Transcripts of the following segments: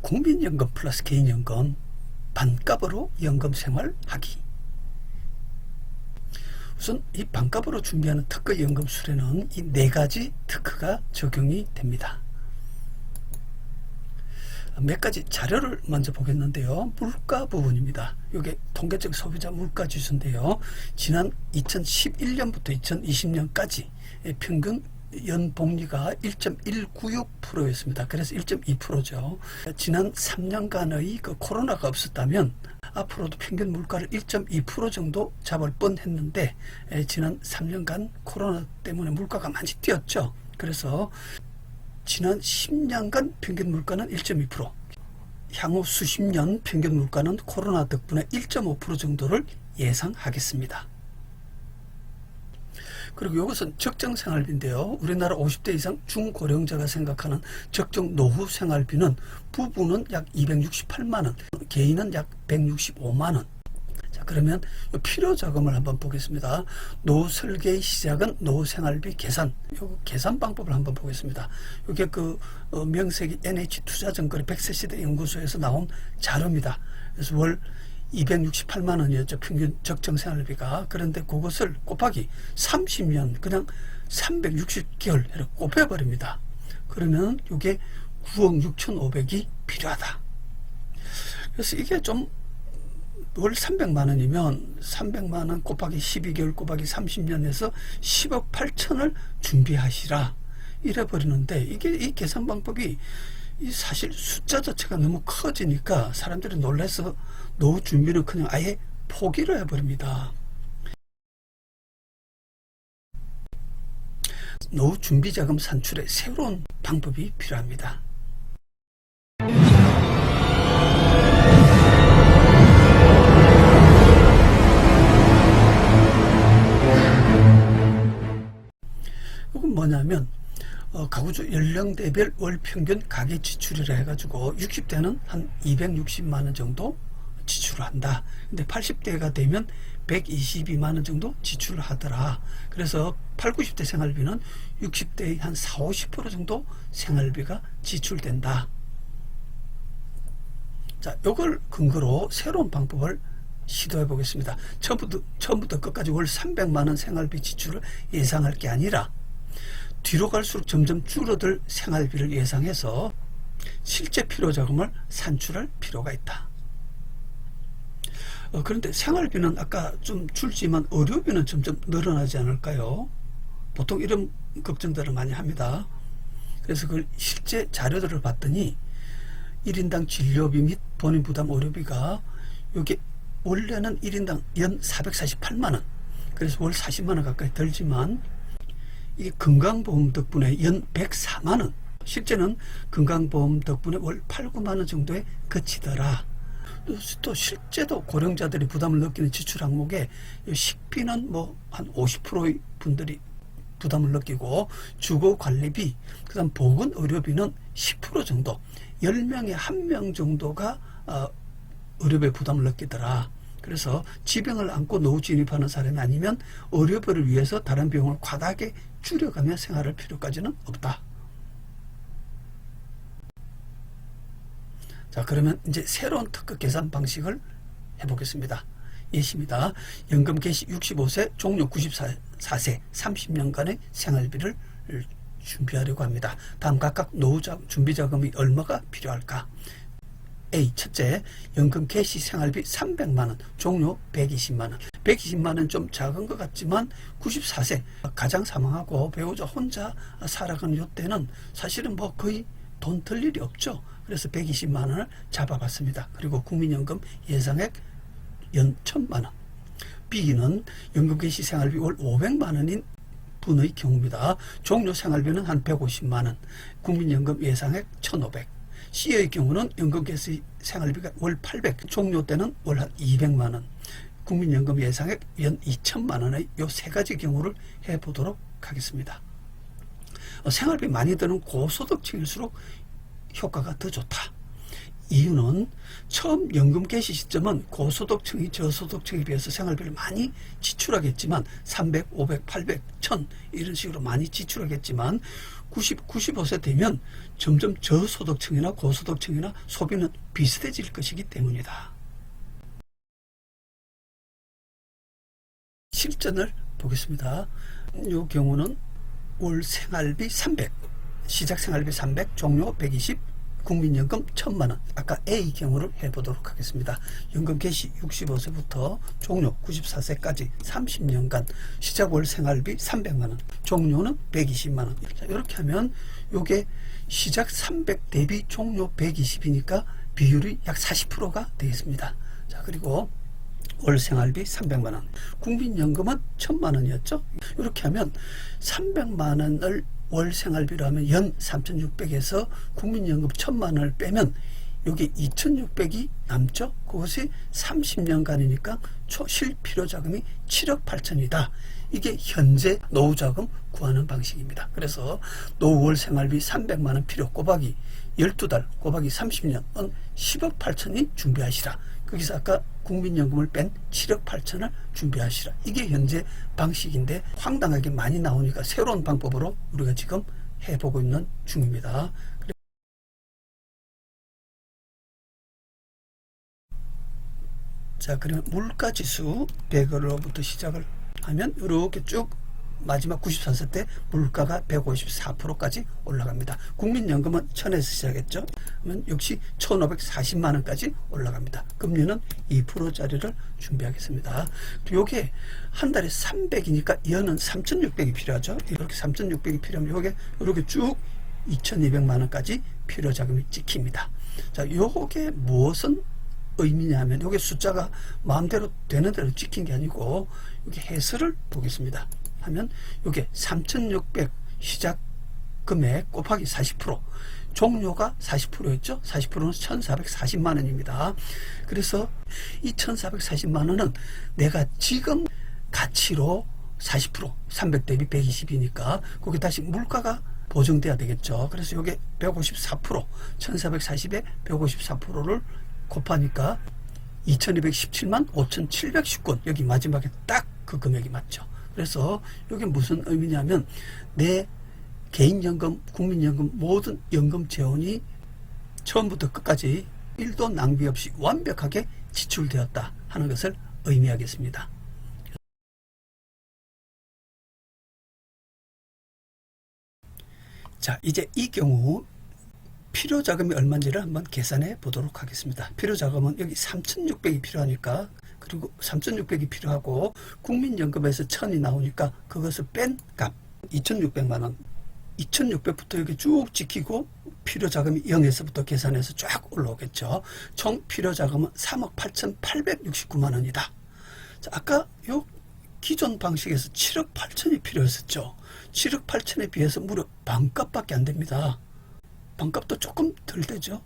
국민연금 플러스 개인연금 반값으로 연금 생활하기. 우선 이 반값으로 준비하는 특허 연금 수레는 이 네 가지 특허가 적용이 됩니다. 몇 가지 자료를 먼저 보겠는데요. 물가 부분입니다. 이게 통계적 소비자 물가 지수인데요. 지난 2011년부터 2020년까지 평균 연복리가 1.196%였습니다. 그래서 1.2%죠. 지난 3년간의 그 코로나가 없었다면 앞으로도 평균 물가를 1.2% 정도 잡을 뻔했는데 지난 3년간 코로나 때문에 물가가 많이 뛰었죠. 그래서 지난 10년간 평균 물가는 1.2%, 향후 수십 년 평균 물가는 코로나 덕분에 1.5% 정도를 예상하겠습니다. 그리고 이것은 적정 생활비인데요. 우리나라 50대 이상 중고령자가 생각하는 적정 노후 생활비는 부부는 약 268만원, 개인은 약 165만원. 자, 그러면 필요 자금을 한번 보겠습니다. 노후 설계의 시작은 노후 생활비 계산. 요 계산 방법을 한번 보겠습니다. 이게 명색이 NH투자증권의 100세 시대 연구소에서 나온 자료입니다. 그래서 월 268만원이었죠. 평균 적정 생활비가. 그런데 그것을 곱하기 30년, 그냥 360개월 이렇게 곱해버립니다. 그러면 이게 9억 6,500이 필요하다. 그래서 이게 좀 월 300만원이면 300만원 곱하기 12개월 곱하기 30년에서 10억 8천을 준비하시라 이래 버리는데, 이게 이 계산 방법이 사실 숫자 자체가 너무 커지니까 사람들이 놀라서 노후 준비는 그냥 아예 포기를 해버립니다. 노후 준비 자금 산출에 새로운 방법이 필요합니다. 이건 뭐냐면 가구주 연령대별 월 평균 가계 지출이라 해가지고 60대는 한 260만원 정도 지출을 한다. 근데 80대가 되면 122만원 정도 지출을 하더라. 그래서 8, 90대 생활비는 60대의 한 4, 50% 정도 생활비가 지출된다. 자, 요걸 근거로 새로운 방법을 시도해 보겠습니다. 처음부터 끝까지 월 300만원 생활비 지출을 예상할 게 아니라 뒤로 갈수록 점점 줄어들 생활비를 예상해서 실제 필요 자금을 산출할 필요가 있다. 그런데 생활비는 아까 좀 줄지만 의료비는 점점 늘어나지 않을까요? 보통 이런 걱정들을 많이 합니다. 그래서 그 실제 자료들을 봤더니 1인당 진료비 및 본인 부담 의료비가 이게 원래는 1인당 연 448만원, 그래서 월 40만원 가까이 들지만 이게 건강보험 덕분에 연 104만원, 실제는 건강보험 덕분에 월 8, 9만원 정도에 그치더라. 또 실제도 고령자들이 부담을 느끼는 지출 항목에 식비는 뭐 한 50%의 분들이 부담을 느끼고, 주거관리비, 그 다음 보건의료비는 10% 정도, 10명에 1명 정도가 의료비 부담을 느끼더라. 그래서 지병을 안고 노후 진입하는 사람이 아니면 의료비를 위해서 다른 비용을 과다하게 줄여가며 생활할 필요까지는 없다. 자, 그러면 이제 새로운 특허 계산 방식을 해보겠습니다. 예시입니다. 연금 개시 65세, 종료 94세, 30년간의 생활비를 준비하려고 합니다. 다음 각각 노후 준비 자금이 얼마가 필요할까? A. 첫째, 연금 개시 생활비 300만원, 종료 120만원. 120만원 좀 작은 것 같지만 94세, 가장 사망하고 배우자 혼자 살아가는 이때는 사실은 뭐 거의 돈 들 일이 없죠. 그래서 120만원을 잡아봤습니다. 그리고 국민연금 예상액 연 1000만원. B는 연금 개시 생활비 월 500만원인 분의 경우입니다. 종료 생활비는 한 150만원, 국민연금 예상액 1500. C의 경우는 연금 개시 생활비가 월 800, 종료 때는 월 한 200만원, 국민연금 예상액 연 2천만원의 요 세 가지 경우를 해보도록 하겠습니다. 생활비 많이 드는 고소득층일수록 효과가 더 좋다. 이유는 처음 연금 개시 시점은 고소득층이 저소득층에 비해서 생활비를 많이 지출하겠지만 300, 500, 800, 1000 이런 식으로 많이 지출하겠지만 95세 되면 점점 저소득층이나 고소득층이나 소비는 비슷해질 것이기 때문이다. 실전을 보겠습니다. 이 경우는 월 생활비 300, 시작 생활비 300, 종료 120, 국민연금 1000만원. 아까 A 경우를 해보도록 하겠습니다. 연금 개시 65세부터 종료 94세까지 30년간 시작 월 생활비 300만원, 종료는 120만원. 자, 이렇게 하면 요게 시작 300 대비 종료 120이니까 비율이 약 40%가 되겠습니다. 자, 그리고 월 생활비 300만원, 국민연금은 1000만원이었죠. 이렇게 하면 300만원을 월 생활비로 하면 연 3600에서 국민연금 1000만원을 빼면 여기 2600이 남죠. 그것이 30년간이니까 실필요자금이 7억 8천이다. 이게 현재 노후자금 구하는 방식입니다. 그래서 노후 월 생활비 300만원 필요 곱하기 12달 곱하기 30년은 10억 8천이 준비하시라. 거기서 아까 국민연금을 뺀 7억 8천을 준비하시라. 이게 현재 방식인데 황당하게 많이 나오니까 새로운 방법으로 우리가 지금 해보고 있는 중입니다. 자, 그러면 물가지수 100으로부터 시작을 하면 이렇게 쭉 마지막 94세 때 물가가 154%까지 올라갑니다. 국민연금은 1000에서 시작했죠. 그러면 역시 1540만원까지 올라갑니다. 금리는 2%짜리를 준비하겠습니다. 이게 한 달에 300이니까 연은 3600이 필요하죠. 이렇게 3600이 필요하면 이렇게 쭉 2200만원까지 필요자금이 찍힙니다. 자, 요게 무엇은 의미냐면 요게 숫자가 마음대로 되는 대로 찍힌 게 아니고 여기 해설을 보겠습니다. 하면 이게 3600 시작 금액 곱하기 40%, 종료가 40%였죠. 40%는 1440만 원입니다. 그래서 이 1440만 원은 내가 지금 가치로 40%, 300 대비 120이니까 거기 다시 물가가 보정돼야 되겠죠. 그래서 이게 154%, 1440에 154%를 곱하니까 2217만 5719원, 여기 마지막에 딱 그 금액이 맞죠. 그래서 이게 무슨 의미냐면 내 개인연금, 국민연금 모든 연금 재원이 처음부터 끝까지 1도 낭비 없이 완벽하게 지출되었다 하는 것을 의미하겠습니다. 자, 이제 이 경우 필요자금이 얼마인지를 한번 계산해 보도록 하겠습니다. 필요자금은 여기 3600이 필요하니까, 그리고 3600이 필요하고 국민연금에서 1000이 나오니까 그것을 뺀 값 2600만원, 2600부터 여기 쭉 지키고 필요자금이 0에서부터 계산해서 쫙 올라오겠죠. 총 필요자금은 3억 8869만원이다. 자, 아까 요 기존 방식에서 7억 8천이 필요했었죠. 7억 8천에 비해서 무려 반값밖에 안 됩니다. 반값도 조금 덜 되죠.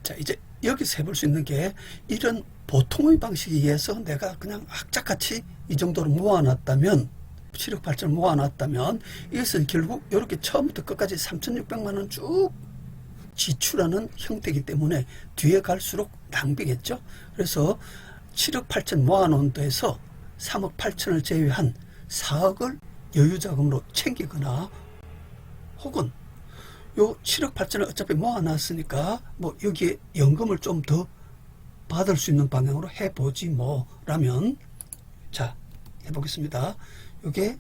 자, 이제 여기서 해볼 수 있는 게, 이런 보통의 방식에 의해서 내가 그냥 악착같이 이 정도로 모아놨다면, 7억 8천 모아놨다면 이것은 결국 이렇게 처음부터 끝까지 3600만 원 쭉 지출하는 형태이기 때문에 뒤에 갈수록 낭비겠죠. 그래서 7억 8천 모아놓은 데에서 3억 8천을 제외한 4억을 여유자금으로 챙기거나, 혹은 요 7억 8천을 어차피 모아놨으니까 뭐 여기에 연금을 좀 더 받을 수 있는 방향으로 해보지 뭐라면, 자, 해보겠습니다. 요게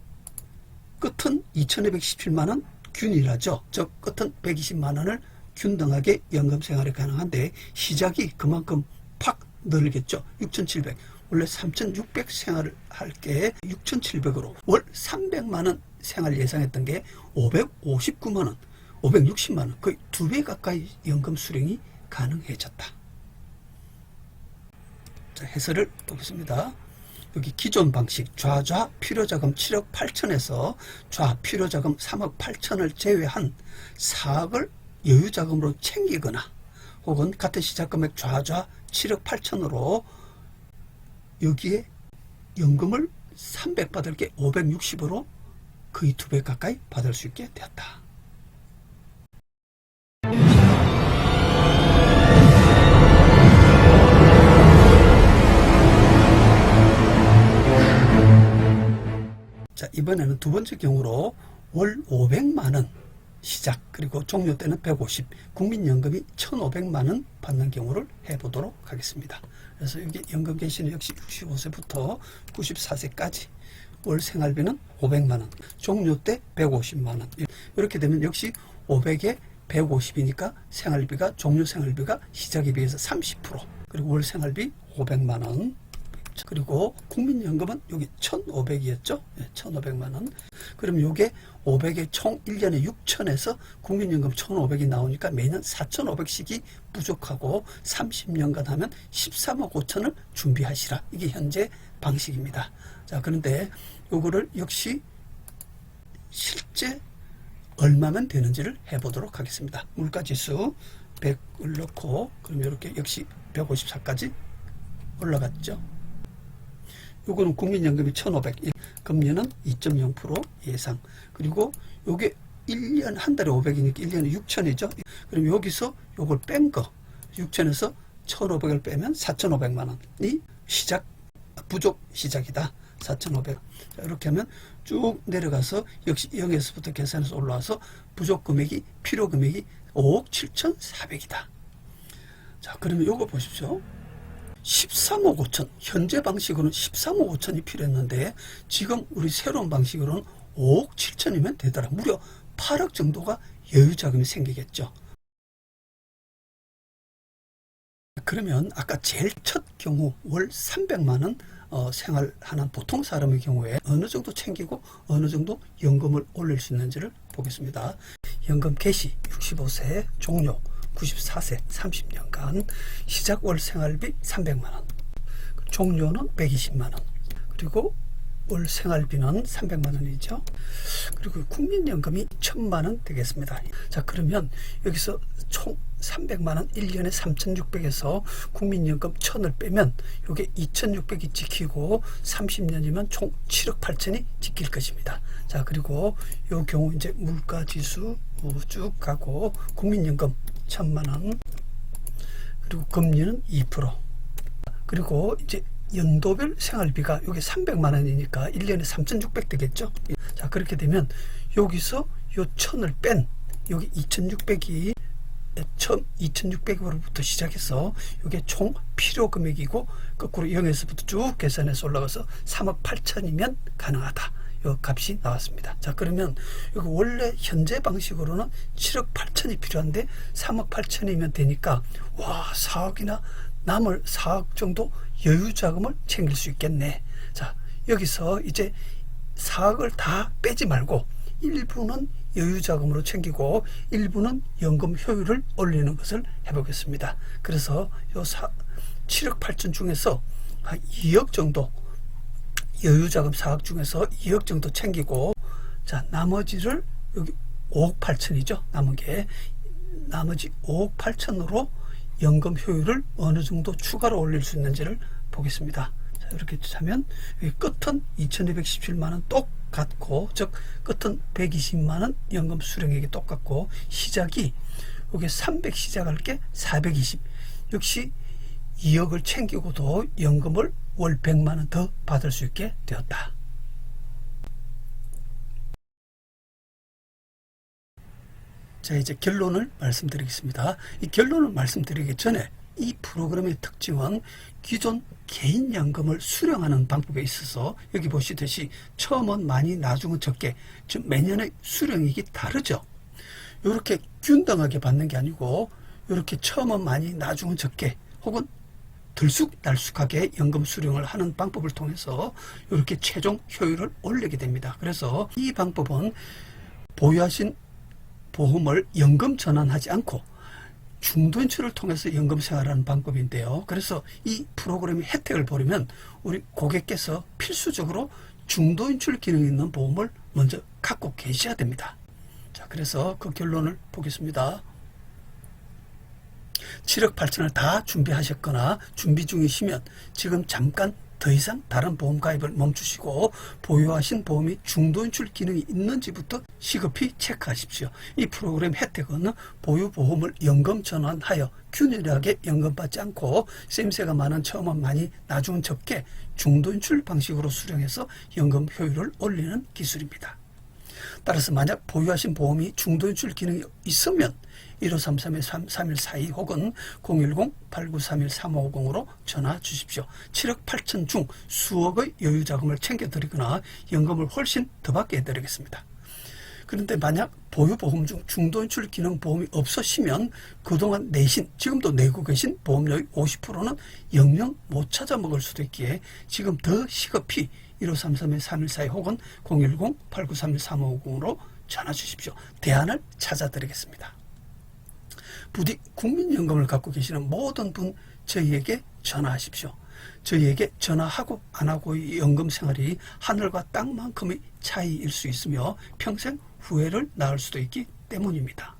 끝은 2217만원 균일하죠. 즉 끝은 120만원을 균등하게 연금 생활이 가능한데 시작이 그만큼 팍 늘겠죠. 6700, 원래 3600 생활을 할 게 6700으로 월 300만원 생활 예상했던 게 559만원, 560만원, 거의 2배 가까이 연금 수령이 가능해졌다. 자, 해설을 보겠습니다. 여기 기존 방식 좌좌 필요자금 7억 8천에서 좌 필요자금 3억 8천을 제외한 4억을 여유자금으로 챙기거나, 혹은 같은 시작금액 좌좌 7억 8천으로 여기에 연금을 300 받을 게 560으로 거의 2배 가까이 받을 수 있게 되었다. 이번에는 두 번째 경우로 월 500만 원 시작, 그리고 종료 때는 150, 국민연금이 1,500만 원 받는 경우를 해보도록 하겠습니다. 그래서 여기 연금 개시는 역시 65세부터 94세까지 월 생활비는 500만 원, 종료 때 150만 원. 이렇게 되면 역시 500에 150이니까 생활비가, 종료 생활비가 시작에 비해서 30%, 그리고 월 생활비 500만 원. 그리고 국민연금은 여기 1,500이었죠? 네, 1,500만 원. 그럼 요게 500에 총 1년에 6천에서 국민연금 1,500이 나오니까 매년 4,500씩이 부족하고 30년간 하면 13억 5천을 준비하시라. 이게 현재 방식입니다. 자, 그런데 요거를 역시 실제 얼마면 되는지를 해보도록 하겠습니다. 물가지수 100을 넣고, 그럼 이렇게 역시 154까지 올라갔죠. 요거는 국민연금이 1,500, 금리는 2.0% 예상. 그리고 요게 1년, 한 달에 500이니까 1년에 6천이죠. 그럼 여기서 요걸 뺀 거, 6천에서 1,500을 빼면 4,500만 원이 시작, 부족 시작이다. 4,500. 자, 이렇게 하면 쭉 내려가서 역시 0에서부터 계산해서 올라와서 부족 금액이, 필요 금액이 5억 7,400이다. 자, 그러면 요거 보십시오. 13억 5천, 현재 방식으로는 13억 5천이 필요했는데 지금 우리 새로운 방식으로는 5억 7천이면 되더라. 무려 8억 정도가 여유자금이 생기겠죠. 그러면 아까 제일 첫 경우 월 300만 원 생활하는 보통 사람의 경우에 어느 정도 챙기고 어느 정도 연금을 올릴 수 있는지를 보겠습니다. 연금 개시 65세 종료 94세 30년간 시작 월 생활비 300만 원, 종료는 120만 원, 그리고 월 생활비는 300만 원이죠. 그리고 국민연금이 1,000만 원 되겠습니다. 자, 그러면 여기서 총 300만 원, 1년에 3,600에서 국민연금 1,000을 빼면 이게 2,600이 지키고 30년이면 총 7억 8천이 지킬 것입니다. 자, 그리고 이 경우 이제 물가지수 쭉 가고 국민연금 1,000만 원, 그리고 금리는 2%, 그리고 이제 연도별 생활비가 여기 300만 원이니까 1년에 3,600 되겠죠. 자, 그렇게 되면 여기서 요 1,000을 뺀 여기 2,600이 2,600으로부터 시작해서 이게 총 필요 금액이고 거꾸로 0에서부터 쭉 계산해서 올라가서 3억 8천이면 가능하다. 이 값이 나왔습니다. 자, 그러면 이거 원래 현재 방식으로는 7억 8천이 필요한데 3억 8천이면 되니까 와, 4억이나 남을 4억 정도 여유 자금을 챙길 수 있겠네. 자, 여기서 이제 4억을 다 빼지 말고 일부는 여유 자금으로 챙기고 일부는 연금 효율을 올리는 것을 해보겠습니다. 그래서 요 7억 8천 중에서 한 2억 정도 여유 자금 4억 중에서 2억 정도 챙기고, 자, 나머지를 여기 5억 8천이죠. 남은 게 나머지 5억 8천으로 연금 효율을 어느 정도 추가로 올릴 수 있는지를 보겠습니다. 자, 이렇게 하면 여기 끝은 2,217만 원 똑같고, 즉 끝은 120만 원 연금 수령액이 똑같고, 시작이 여기 300 시작할 게 420, 역시 2억을 챙기고도 연금을 월 100만 원 더 받을 수 있게 되었다. 자, 이제 결론을 말씀드리겠습니다. 이 결론을 말씀드리기 전에 이 프로그램의 특징은 기존 개인연금을 수령하는 방법에 있어서 여기 보시듯이 처음은 많이 나중은 적게, 즉 매년의 수령액이 다르죠. 이렇게 균등하게 받는 게 아니고 이렇게 처음은 많이 나중은 적게 혹은 들쑥날쑥하게 연금 수령을 하는 방법을 통해서 이렇게 최종 효율을 올리게 됩니다. 그래서 이 방법은 보유하신 보험을 연금 전환하지 않고 중도인출을 통해서 연금 생활하는 방법인데요. 그래서 이 프로그램의 혜택을 보려면 우리 고객께서 필수적으로 중도인출 기능이 있는 보험을 먼저 갖고 계셔야 됩니다. 자, 그래서 그 결론을 보겠습니다. 7억 8천을 다 준비하셨거나 준비 중이시면 지금 잠깐 더 이상 다른 보험 가입을 멈추시고 보유하신 보험이 중도인출 기능이 있는지부터 시급히 체크하십시오. 이 프로그램 혜택은 보유보험을 연금 전환하여 균일하게 연금받지 않고 쓰임새가 많은 처음은 많이 나중은 적게 중도인출 방식으로 수령해서 연금 효율을 올리는 기술입니다. 따라서 만약 보유하신 보험이 중도인출 기능이 있으면 1533-3142 혹은 010-8931-3550으로 전화 주십시오. 7억 8천 중 수억의 여유자금을 챙겨드리거나 연금을 훨씬 더 받게 해드리겠습니다. 그런데 만약 보유보험 중 중도인출 기능 보험이 없으시면 그동안 내신, 지금도 내고 계신 보험료의 50%는 영영 못 찾아 먹을 수도 있기에 지금 더 시급히 1533-3142 혹은 010-8931-3550으로 전화 주십시오. 대안을 찾아드리겠습니다. 부디 국민연금을 갖고 계시는 모든 분 저희에게 전화하십시오. 저희에게 전화하고 안 하고의 연금 생활이 하늘과 땅만큼의 차이일 수 있으며 평생 후회를 낳을 수도 있기 때문입니다.